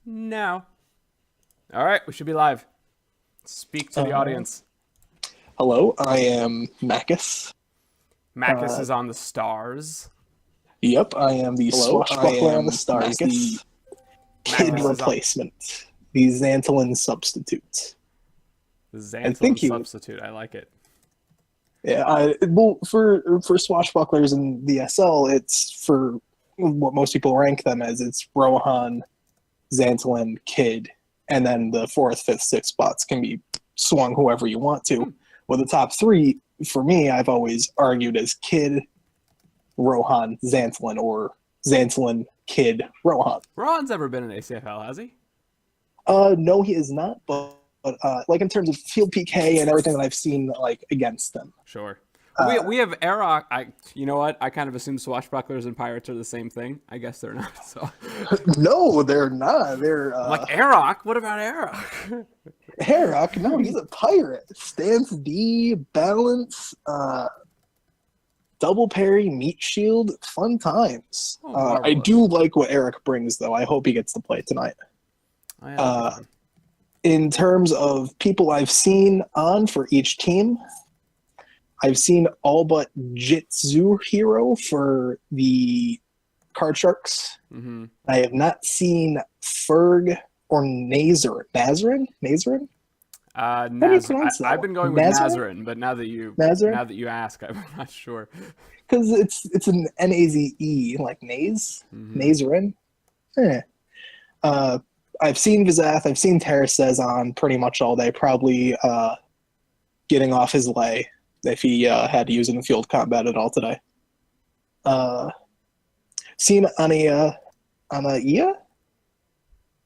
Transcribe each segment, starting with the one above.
No. All right, we should be live. Speak to the audience. Hello, I am Maccus. Maccus is on the stars. Yep, I am the swashbuckler on the stars, the kid Maccus replacement, the Xantolin substitute. The Xantolin substitute. I like it. Yeah, well, for swashbucklers in the SL, it's for what most people rank them as. It's Rohan, Xantolin, Kid, and then the 4th, 5th, 6th spots can be swung whoever you want to. Well, the top 3, for me, I've always argued as Kid, Rohan, Xantolin, or Xantolin, Kid, Rohan. Rohan's never been in ACFL, has he? No, he is not, but like in terms of field PK and everything that I've seen like against them. Sure. We have Arok. You know what? I kind of assume swashbucklers and pirates are the same thing. I guess they're not. So. No, they're not. They're like Arok. What about Arok? Arok? No, he's a pirate. Stance D, balance, double parry, meat shield, fun times. I do like what Eric brings, though. I hope he gets to play tonight. In terms of people I've seen on for each team, I've seen all but Jitsu Hero for the Card Sharks. Mm-hmm. I have not seen Ferg or Nazarin. Nazarin? I've been going with Nazarin, but now that you ask, I'm not sure. Because it's an Naze, like Naze, Nazarin. I've seen Vizath, I've seen Terracez on pretty much all day, probably getting off his lay if he had to use it in field combat at all today. Seen Ania.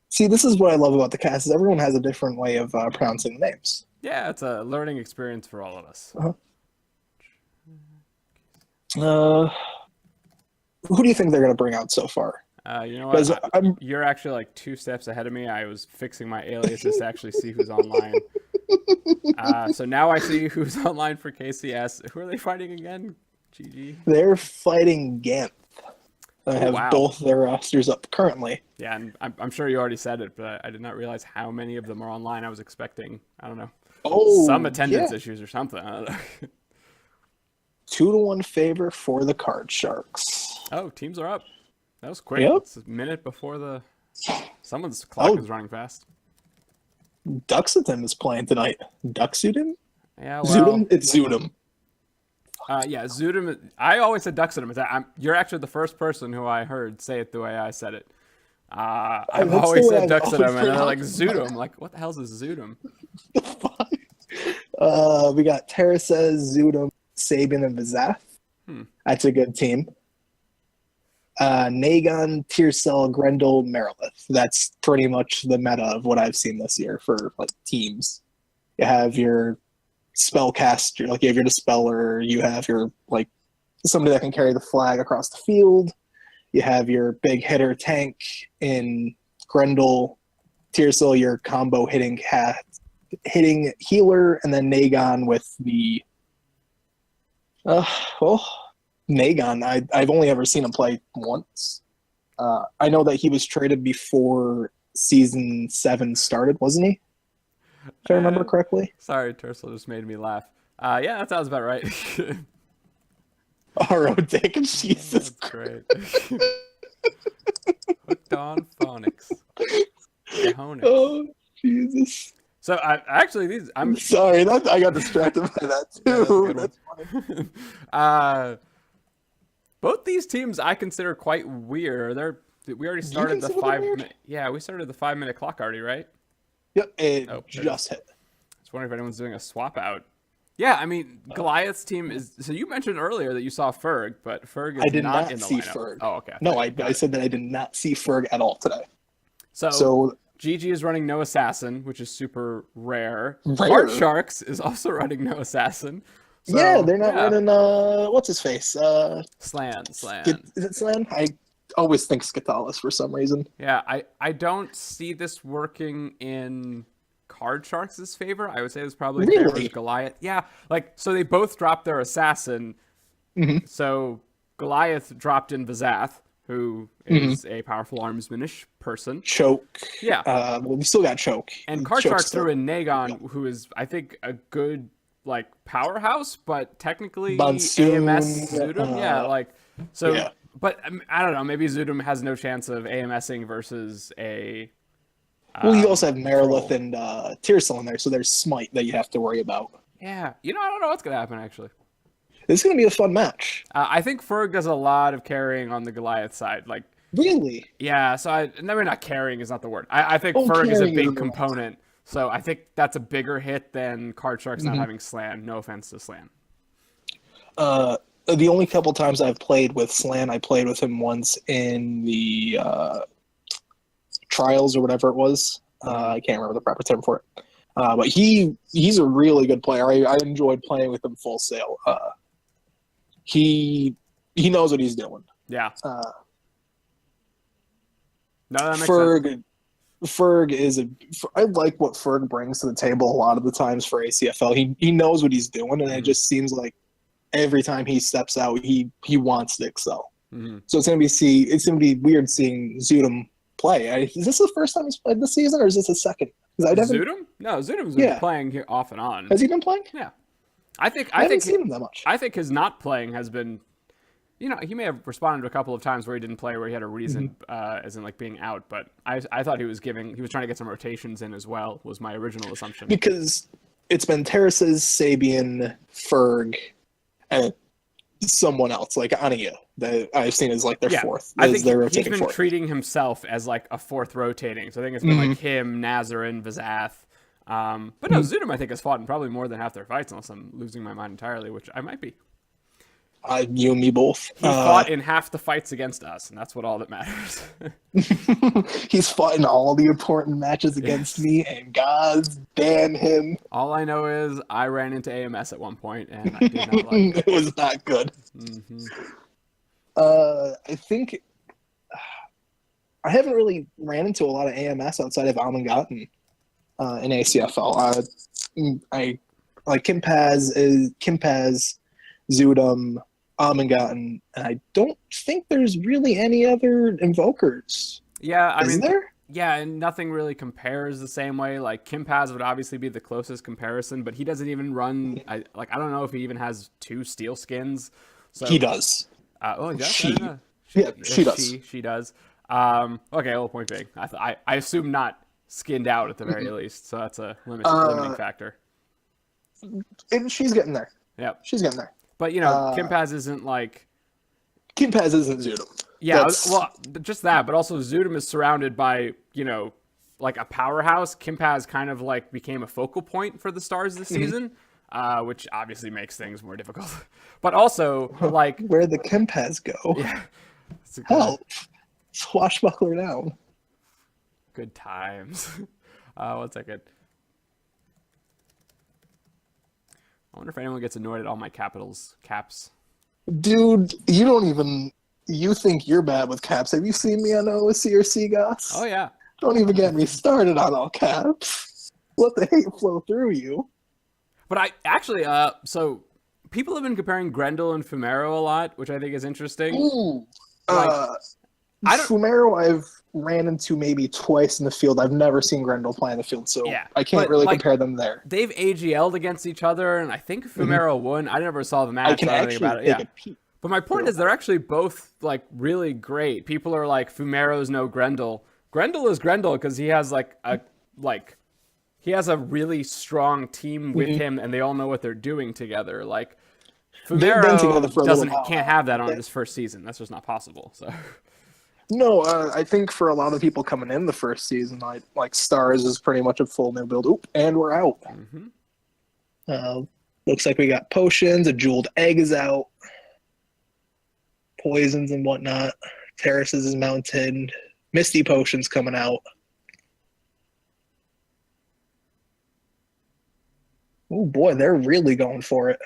See, this is what I love about the cast, is everyone has a different way of pronouncing the names. Yeah, it's a learning experience for all of us. Who do you think they're going to bring out so far? You know what? You're actually like 2 steps ahead of me. I was fixing my aliases to actually see who's online. So now I see who's online for KCS. Who are they fighting again? GG? They're fighting Ganth. I have both their rosters up currently. Yeah, and I'm sure you already said it, but I did not realize how many of them are online. I was expecting, I don't know, some attendance issues or something. I don't know. 2-1 favor for the Card Sharks. Oh, teams are up. That was quick. Yep. It's a minute before someone's clock is running fast. Duxatim is playing tonight. Duxatim? Yeah, Zudum? It's Zudum. Yeah, Zudum. I always said Duxatim. You're actually the first person who I heard say it the way I said it. I've always said Duxatim, and they're like Zudum. Like, what the hell is Zudum? We got Terracez, Zudum, Sabin, and Vizath. That's a good team. Nagon, Tiercell, Grendel, Merilith. That's pretty much the meta of what I've seen this year for like teams. You have your spellcaster, like you have your dispeller, you have your like somebody that can carry the flag across the field. You have your big hitter tank in Grendel, Tiercell, your combo hitting healer, and then Nagon with the Nagon, I've only ever seen him play once. I know that he was traded before Season 7 started, wasn't he? If I remember correctly. Sorry, Tercel just made me laugh. Yeah, that sounds about right. R.O. Dick, Jesus Christ. Great. Hooked on phonics. Oh, Jesus. So I'm sorry, I got distracted by that too. That's funny. Both these teams I consider quite weird. We already started the 5 minute. Yeah, we started the 5 minute clock already, right? Yep, it just hit. I was wondering if anyone's doing a swap out. Yeah, I mean, Goliath's team is. So you mentioned earlier that you saw Ferg, but Ferg is not in the lineup. Ferg. Oh, okay. No, I said that I did not see Ferg at all today. So GG is running no assassin, which is super rare. Card Sharks is also running no assassin. So, yeah, they're not running. What's his face? Slan. Is it Slan? I always think Scatalis for some reason. Yeah, I don't see this working in Card Sharks' favor. I would say this probably favors Goliath. Yeah, so they both dropped their assassin. So Goliath dropped in Vizath, who is a powerful armsmanish person. Choke. Yeah. Well, we still got Choke. And Card Shark threw in Nagon, who is, I think, a good like powerhouse, but technically Monsoon, AMS Zudum. Yeah, like so. Yeah. But I don't know. Maybe Zudum has no chance of AMSing versus a. Well, you also have Marilith Troll. and Tearsel in there, so there's Smite that you have to worry about. Yeah, I don't know what's gonna happen actually. This is going to be a fun match. I think Ferg does a lot of carrying on the Goliath side. Like, Really? yeah, so maybe not carrying is not the word. I think Oh, Ferg is a carrying big is the word. component. So I think that's a bigger hit than Card Sharks not having Slan. No offense to Slan. The only couple times I've played with Slan, I played with him once in the trials or whatever it was. I can't remember the proper term for it. But he's a really good player. I enjoyed playing with him full sail. He knows what he's doing. Yeah. No, that makes sense. Ferg is I like what Ferg brings to the table a lot of the times for ACFL. He knows what he's doing, and it just seems like every time he steps out, he wants to excel. So it's gonna be weird seeing Zudum play. Is this the first time he's played this season, or is this the second? Zudum? No, Zudum's been playing here off and on. Has he been playing? Yeah. I think haven't seen him that much. I think his not playing has been, he may have responded to a couple of times where he didn't play, where he had a reason, as in like being out. But I thought he was trying to get some rotations in as well. Was my original assumption. Because it's been Terraces, Sabian, Ferg, and someone else like Ania that I've seen as like their fourth. I think he's been treating himself as like a fourth rotating. So I think it's been like him, Nazarin, Vazath. But no, Zudum I think has fought in probably more than half their fights, unless I'm losing my mind entirely, which I might be. You and me both. He fought in half the fights against us, and that's what all that matters. He's fought in all the important matches against me, and God damn him. All I know is I ran into AMS at one point, and I did not like it. It was not good. I think I haven't really ran into a lot of AMS outside of Almangatten in ACFL. I like Kimpaz, Zudum, Almangatten, and I don't think there's really any other invokers. Yeah, I mean, there? Yeah, and nothing really compares the same way. Like Kimpaz would obviously be the closest comparison, but he doesn't even run. I don't know if he even has 2 steel skins. So he does. Oh, yeah, she does. She does. Okay, well, point being, I assume not skinned out at the very least, so that's a limiting factor. And she's getting there. Yeah, she's getting there. But Kimpaz isn't like. Kimpaz isn't Zudum. Yeah, well, just that, but also Zudum is surrounded by like a powerhouse. Kimpaz kind of like became a focal point for the Stars this season, which obviously makes things more difficult. But also, like, where'd the Kimpaz go? Yeah, help! Swashbuckler down. Good times. 1 second. I wonder if anyone gets annoyed at all my caps. Dude, you think you're bad with caps. Have you seen me on OSC or CGOS? Oh, yeah. Don't even get me started on all caps. Let the hate flow through you. But I actually, so people have been comparing Grendel and Fumero a lot, which I think is interesting. Ooh. Fumero I've ran into maybe twice in the field. I've never seen Grendel play in the field, so yeah, I can't really compare them there. They've AGL'd against each other, and I think Fumero won. I never saw the match. I can actually about it. take a peek. But my point is they're actually both like really great. People are like, Fumero's no Grendel. Grendel is Grendel because he has he has a really strong team with him, and they all know what they're doing together. Like Fumero can't have that on his first season. That's just not possible. So. No, I think for a lot of people coming in the first season, like Stars is pretty much a full new build. Oop, and we're out. Looks like we got potions. A jeweled egg is out. Poisons and whatnot. Terraces is mounted. Misty potions coming out. Oh boy, they're really going for it.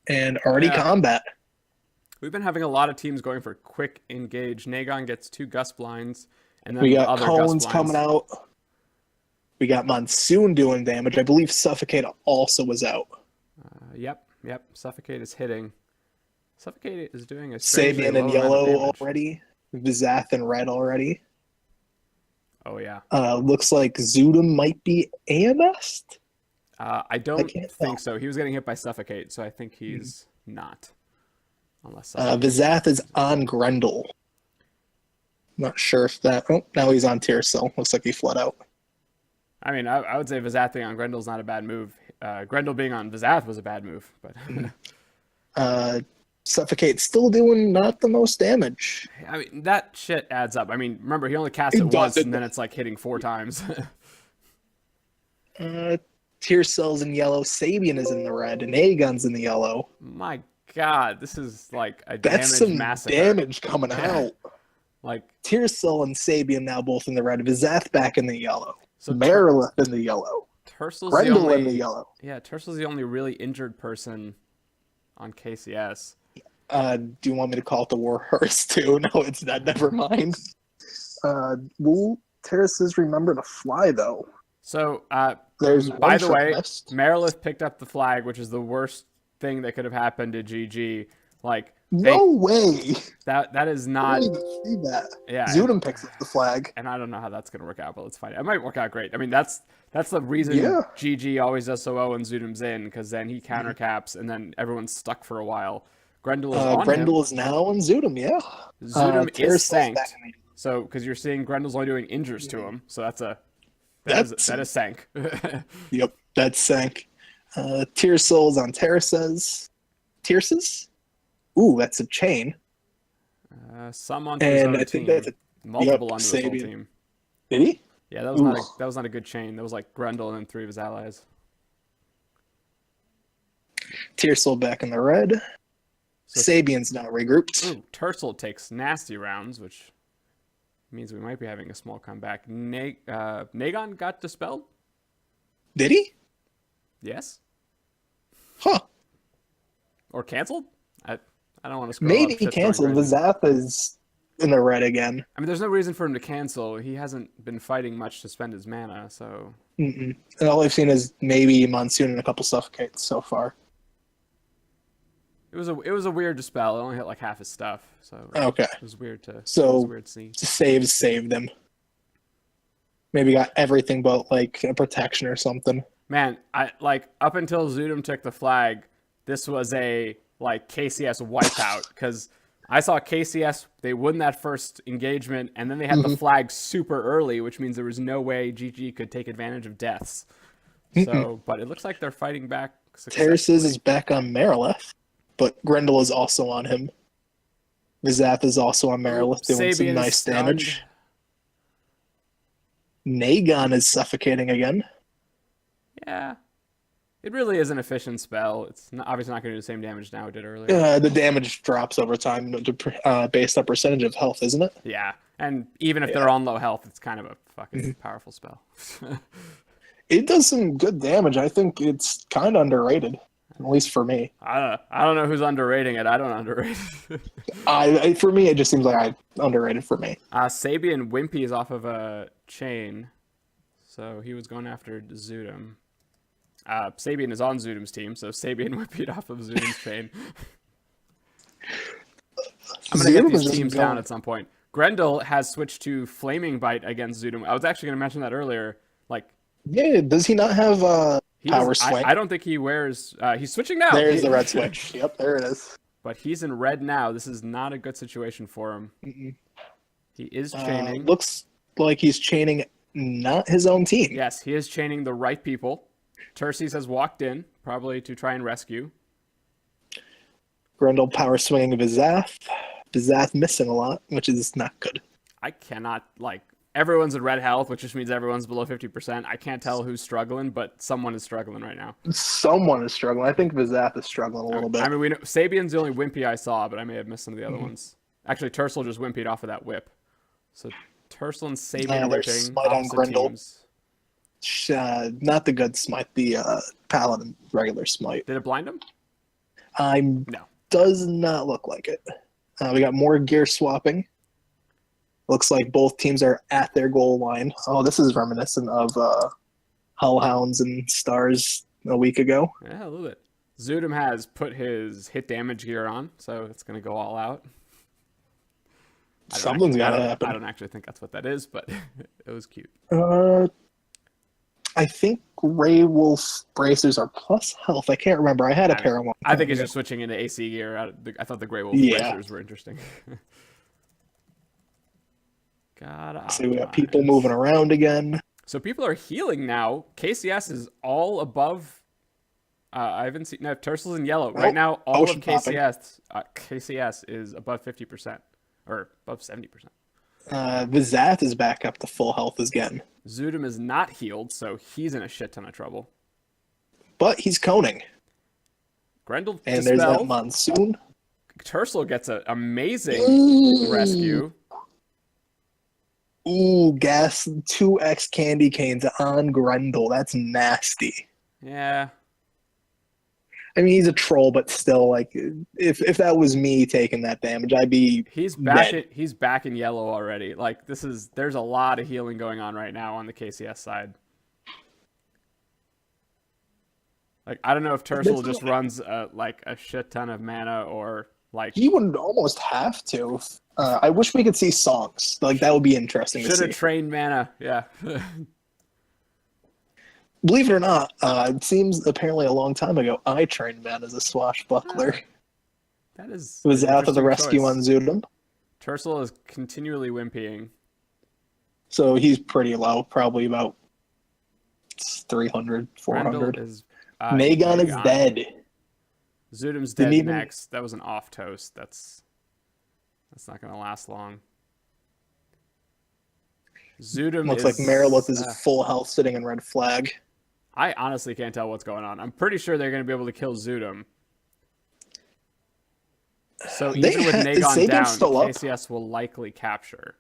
And already combat. We've been having a lot of teams going for quick engage. Nagon gets 2 gust blinds, and then we got other cones coming out. We got Monsoon doing damage. I believe Suffocate also was out. Yep. Suffocate is hitting. Suffocate is doing a Sabian in yellow already. Vizath in red already. Oh yeah. Looks like Zudum might be AMS. I I don't can't think tell. so. He was getting hit by Suffocate, so I think he's not. Unless Suffocate. Vizath is on Grendel. Not sure if that. Oh, now he's on Tiercell. Looks like he fled out. I mean, I would say Vizath being on Grendel's not a bad move. Grendel being on Vizath was a bad move, but Uh, Suffocate still doing not the most damage. I mean that shit adds up. I mean, remember he only cast it It does, once, it and then does. it's like hitting 4 times. Tiercell's in yellow. Sabian is in the red. And Aegon's in the yellow. My God, this is like a That's damage some massacre. damage coming Yeah. out. Like Tiercell and Sabian now both in the red. Vizath back in the yellow. so, Marilith in the yellow. Tersel's the Grendel in the only yellow. yeah. Tersel's the only really injured person on KCS. Do you want me to call it the War Hearse too? No, it's not. Never mind. Will Terraces remember to fly though? So, There's by one the short way, missed. Marilith picked up the flag, which is the worst thing that could have happened to GG. Like, No way. that is I not. didn't even see that. Yeah, Zudum picks up the flag. and I don't know how that's gonna work out, but let's find it. It might work out great. I mean, that's the reason Yeah. GG always does so well when Zudum's in, because then he countercaps, and then everyone's stuck for a while. Grendel is on him. Grendel is now on Zudum. Yeah. Zudum is Terracell's back sanked. in the- So, because you're seeing Grendel's only doing injures to him, so that That's is sank. Yep, that's sank. Tiercell's on Terraces. Tierces? Ooh, that's a chain. Some onto his And own I think team. that's a Multiple yep, onto his whole Sabian. team. Did he? Yeah, that was not a good chain. That was like Grendel and then 3 of his allies. Tiercell back in the red. So, Sabian's now regrouped. ooh, Tersel takes nasty rounds, which means we might be having a small comeback. Nagon got dispelled? Did he? Yes? Huh. Or canceled? I don't want to scroll Maybe up he shit canceled. crazy. Vizath is in the red again. I mean, there's no reason for him to cancel. He hasn't been fighting much to spend his mana, so... Mm-mm. And all I've seen is maybe Monsoon and a couple Suffocates so far. It was a weird dispel. It only hit like half his stuff, so Okay. it was weird to So- it was weird to see. Saved them. Maybe got everything but like a protection or something. Man, I like up until Zudum took the flag, this was a like KCS wipeout because I saw KCS, they won that first engagement and then they had the flag super early, which means there was no way GG could take advantage of deaths. So, but it looks like they're fighting back Terraces is back on Marilith, but Grendel is also on him. Vizath is also on Marilith, doing some Sabian nice stunned. damage. Nagon is suffocating again. Yeah. It really is an efficient spell. It's not, obviously not going to do the same damage now it did earlier. The damage drops over time based on percentage of health, isn't it? Yeah. And even if they're on low health, it's kind of a fucking powerful spell. It does some good damage. I think it's kind of underrated, at least for me. I don't know who's underrating it. I don't underrate it. For me, it just seems like underrated for me. Sabian Wimpy is off of a chain, so he was going after Zudum. Sabian is on Zudum's team, so Sabian Wimpy'd off of Zudum's chain. I'm going to get these teams down at some point. Grendel has switched to Flaming Bite against Zudum. I was actually going to mention that earlier. Like, Yeah, does he not have power swing? I don't think he wears... he's switching now. There's the red switch. Yep, there it is. But he's in red now. This is not a good situation for him. He is chaining. Looks like he's chaining not his own team. Yes, he is chaining the right people. Terces has walked in, probably to try and rescue. Grendel power swinging Vizath. Vizath missing a lot, which is not good. I cannot, like, everyone's at red health, which just means everyone's below 50%. I can't tell who's struggling, but someone is struggling right now. Someone is struggling. I think Vizath is struggling a little bit. I mean, we know Sabian's the only wimpy I saw, but I may have missed some of the other ones. Actually, Tersel just wimpied off of that whip. So Tersel and Sabian there's whipping. Smite on Opposite Grendel. teams. Not the good smite, the paladin regular smite. Did it blind him? No. Does not look like it. We got more gear swapping. Looks like both teams are at their goal line. Oh, this is reminiscent of Hellhounds and Stars a week ago. Yeah, a little bit. Zudum has put his hit damage gear on, so it's going to go all out. Something's gotta I happen. don't actually think that's what that is, but it was cute. I think Grey Wolf bracers are plus health. I can't remember. I had a pair of one. I think it's just switching into AC gear. I thought the Grey Wolf bracers were interesting. God, so we got people moving around again. So people are healing now. KCS is all above. I haven't seen. No, Tersel's in yellow right now. All of KCS is above 50% or above 70%. Vizath is back up to full health again. Zudum is not healed, so he's in a shit ton of trouble. But he's coning. Grendel and dispelled. There's that Monsoon. Tersel gets an amazing rescue. Ooh, gas 2x candy canes on Grendel. That's nasty. Yeah. I mean, he's a troll, but still, like, if that was me taking that damage, I'd be dead. He's back in yellow already. Like, there's a lot of healing going on right now on the KCS side. Like, I don't know if Tersel just runs like a shit ton of mana or like he would almost have to. I wish we could see songs. Like, that would be interesting to see. Should have trained mana, yeah. Believe it or not, it seems apparently a long time ago I trained man as a swashbuckler. That is. It was out of the rescue on Zudum. Tersel is continually wimpying. So he's pretty low, probably about 300, 400. Nagon is dead. Zudum's dead next. That was an off toast. That's not going to last long. Zudum looks like Marilith is full health sitting in red flag. I honestly can't tell what's going on. I'm pretty sure they're going to be able to kill Zudum. So even with Nagon down, KCS will likely capture.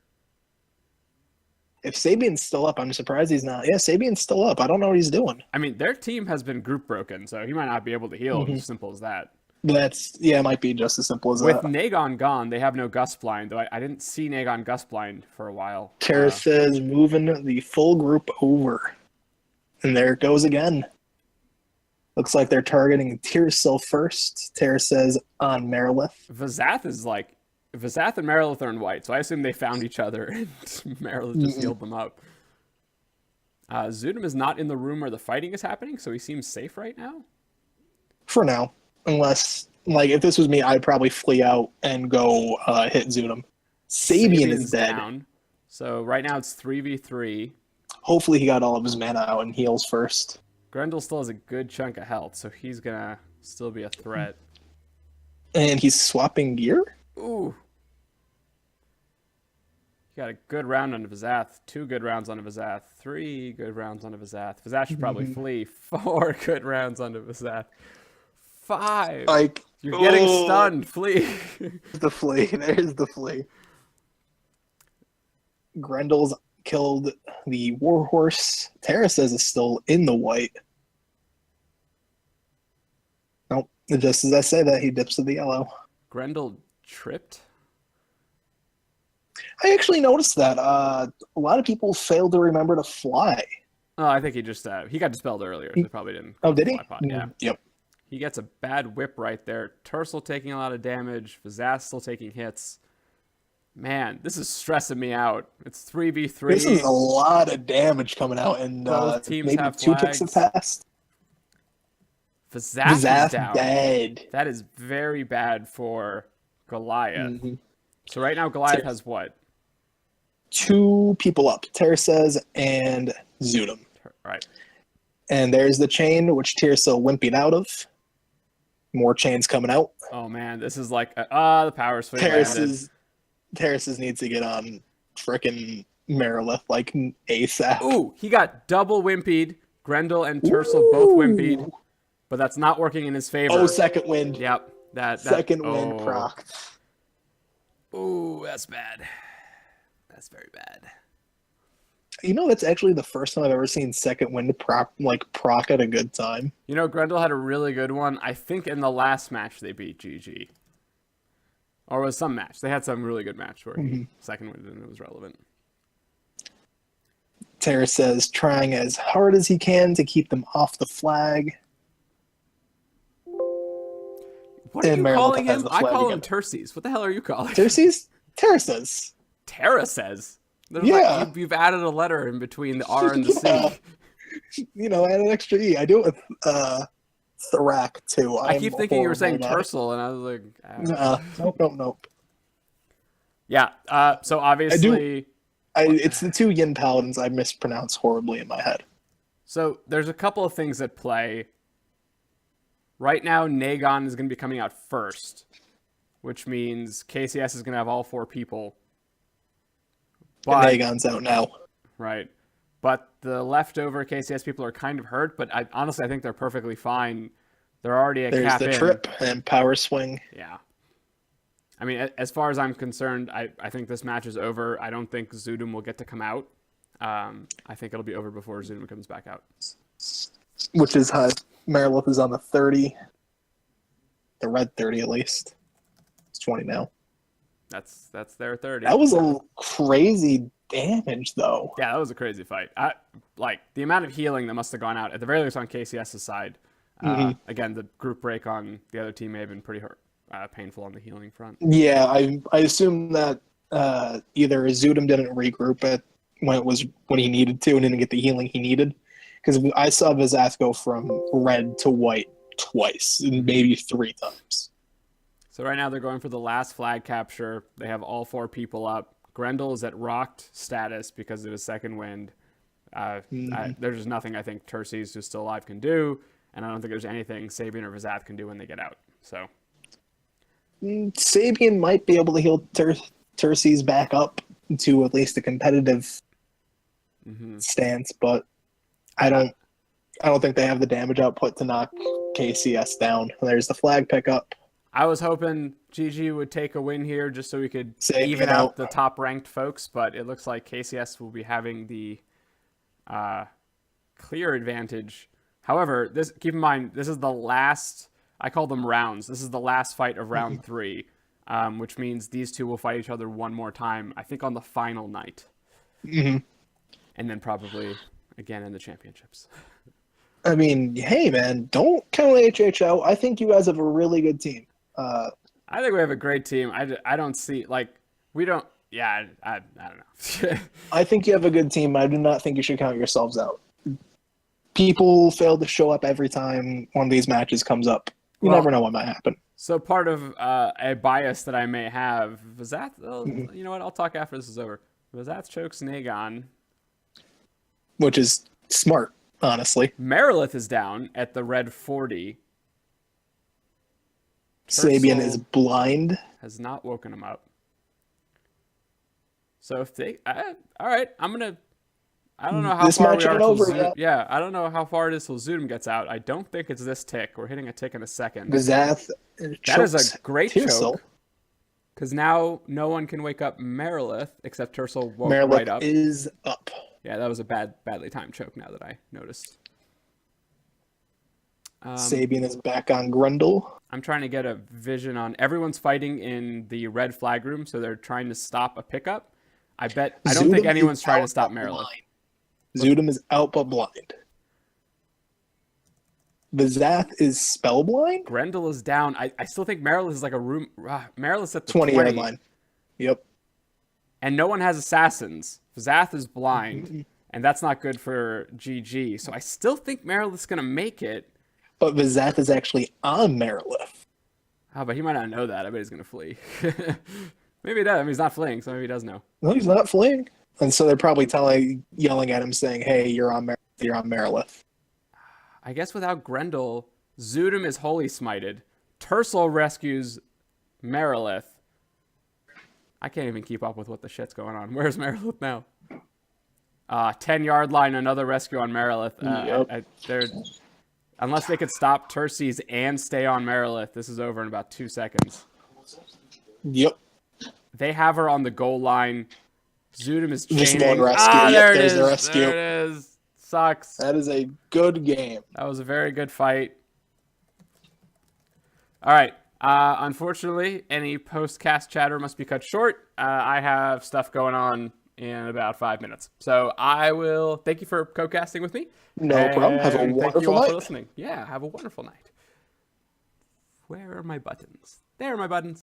If Sabian's still up, I'm surprised he's not. Yeah, Sabian's still up. I don't know what he's doing. I mean, their team has been group broken, so he might not be able to heal. As simple as that. It might be just as simple as that. With Nagon gone, they have no Gust Blind, though I didn't see Nagon Gust Blind for a while. Tara says moving the full group over. And there it goes again. Looks like they're targeting Tearsil first. Tara says on Marilith. Vizath and Marilith are in white, so I assume they found each other and Marilith just healed them up. Zudum is not in the room where the fighting is happening, so he seems safe right now? For now. Unless, like, if this was me, I'd probably flee out and go hit Zudum. Sabian is dead. Down. So right now it's 3v3. Hopefully he got all of his mana out and heals first. Grendel still has a good chunk of health, so he's going to still be a threat. And he's swapping gear? Ooh. He got a good round on Vizath. 2 good rounds on Vizath. 3 good rounds on Vizath. Vizath should probably flee. 4 good rounds on Vizath. 5. Like, you're getting stunned. Flee. The flee. There's the flee. Grendel's killed the warhorse. Tara says is still in the white. Nope. Just as I say that, he dips to the yellow. Grendel tripped? I actually noticed that. A lot of people failed to remember to fly. Oh, I think he just he got dispelled earlier. So probably didn't. Oh, did he? Yeah. Yep. He gets a bad whip right there. Tersel taking a lot of damage. Vizath still taking hits. Man, this is stressing me out. It's 3v3. This is a lot of damage coming out, and both teams maybe have 2 ticks have passed. Vizath is down. Dead. That is very bad for Goliath. So right now Goliath has what? 2 people up. Tersez and Zudum. Right. And there's the chain, which Tearsil wimping out of. More chains coming out. Oh man, this is like the power swing. Terraces needs to get on frickin' Marilith like ASAP. Ooh, he got double wimpied. Grendel and Tersel both wimpied, but that's not working in his favor. Oh, second wind. Yep, that second wind procced. Ooh, that's bad. That's very bad. You know, that's actually the first time I've ever seen second wind proc at a good time. You know, Grendel had a really good one. I think in the last match they beat GG. Or was some match. They had some really good match where he second winded and it was relevant. Tara says trying as hard as he can to keep them off the flag. What are you calling him? I call him Terces. What the hell are you calling him? Terces? Tara says. Tara says. There's Yeah. like, you've added a letter in between the R and the C. You know, add an extra E. I do it with Thrak too. I keep thinking you were saying Tercel, and I was like, nope. Yeah. So obviously, it's the two Yin Paladins I mispronounce horribly in my head. So there's a couple of things at play. Right now, Nagon is going to be coming out first, which means KCS is going to have all 4 people. But Nagon's out now. Right. But the leftover KCS people are kind of hurt, but honestly, I think they're perfectly fine. They're already at cap in. There's the trip and power swing. Yeah. I mean, as far as I'm concerned, I think this match is over. I don't think Zudum will get to come out. I think it'll be over before Zudum comes back out. Which is how Marilith is on the 30. The red 30 at least. It's 20 now. That's their 30. That was a crazy damage, though. Yeah, that was a crazy fight. Like, the amount of healing that must have gone out, at the very least on KCS's side. Again, the group break on the other team may have been pretty painful on the healing front. Yeah, I assume that either Zudum didn't regroup it when he needed to and didn't get the healing he needed. Because I saw Vizath go from red to white twice, maybe 3 times. So right now they're going for the last flag capture. They have all 4 people up. Grendel is at rocked status because of his second wind. There's just nothing I think Terces, who's still alive, can do. And I don't think there's anything Sabian or Vizath can do when they get out. So Sabian might be able to heal Terces back up to at least a competitive stance, but I don't think they have the damage output to knock KCS down. There's the flag pickup. I was hoping GG would take a win here just so we could even out out the top-ranked folks, but it looks like KCS will be having the clear advantage. However, keep in mind, this is the last, I call them rounds. This is the last fight of round 3, which means these two will fight each other one more time, I think on the final night. And then probably again in the championships. I mean, hey, man, don't count HH out. I think you guys have a really good team. I think we have a great team. I don't see, like, we don't, yeah, I don't know. I think you have a good team. I do not think you should count yourselves out. People fail to show up every time one of these matches comes up. You never know what might happen. So part of a bias that I may have, Vizath, you know what, I'll talk after this is over. Vizath chokes Nagon. Which is smart, honestly. Marilith is down at the red 40. Sabian is blind. Has not woken him up. So if they, all right, I don't know how this far match we are. ain't over yet. Yeah, I don't know how far it is till Zudum gets out. I don't think it's this tick. We're hitting a tick in a second. Vizath that is a great choke. Because now no one can wake up Marilith except Tercel woke right up. Marilith is up. Yeah, that was a badly timed choke now that I noticed. Sabian is back on Grendel. I'm trying to get a vision on everyone's fighting in the red flag room, so they're trying to stop a pickup. I don't think anyone's trying to stop Marilith. Zudum is out but blind. Vizath is spellblind? Grendel is down. I still think Marilith is like a room. Marilith's at the 20-yard line. Yep. And no one has assassins. Vizath is blind, and that's not good for GG. So I still think Marilith's going to make it. But Vizath is actually on Marilith. Oh, but he might not know that. I bet he's going to flee. Maybe he does. I mean, he's not fleeing, so maybe he does know. No, he's not fleeing. And so they're probably yelling at him saying, hey, you're on Marilith. I guess without Grendel, Zudum is holy smited. Tercel rescues Marilith. I can't even keep up with what the shit's going on. Where's Marilith now? 10-yard line, another rescue on Marilith. Unless they could stop Terces and stay on Marilith, this is over in about 2 seconds. Yep. They have her on the goal line. Zudum is chaining. Just one rescue. There's the rescue. There it is. Sucks. That is a good game. That was a very good fight. All right. Unfortunately, any post-cast chatter must be cut short. I have stuff going on in about 5 minutes. So I will thank you for co-casting with me. No problem. Have a wonderful night. Thank you all night. for listening. Yeah, have a wonderful night. Where are my buttons? There are my buttons.